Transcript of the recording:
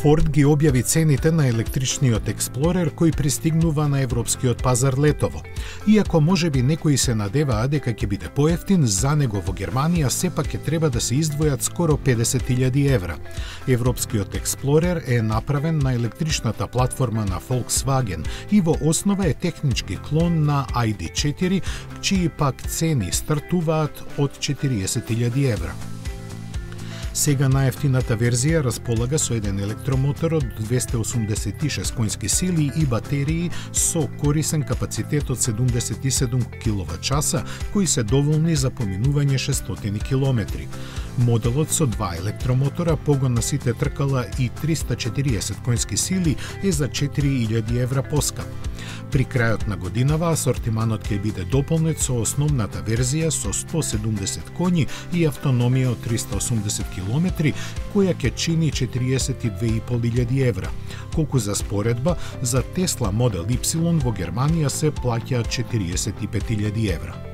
Форд ги објави цените на електричниот Експлорер кој пристигнува на европскиот пазар летово. Иако можеби некои се надеваа дека ќе биде поевтин, за него во Германија сепак ќе треба да се издвојат скоро 50.000 евра. Европскиот Експлорер е направен на електричната платформа на Volkswagen и во основа е технички клон на ID4, чии пак цени стартуваат од 40.000 евра. Сега најефтината верзија располага со еден електромотор од 286 конски сили и батерии со корисен капацитет од 77 киловат-часа, кои се доволни за поминување 600 километри. Моделот со два електромотора, погон на сите тркала и 340 конски сили е за 4.000 евра поскап. При крајот на годинава асортиманот ќе биде дополнет со основната верзија со 170 коњи и автономија од 380 километри, која ќе чини 42.500 евра. Колку за споредба, за Tesla Model Y во Германија се плаќаат 45.000 евра.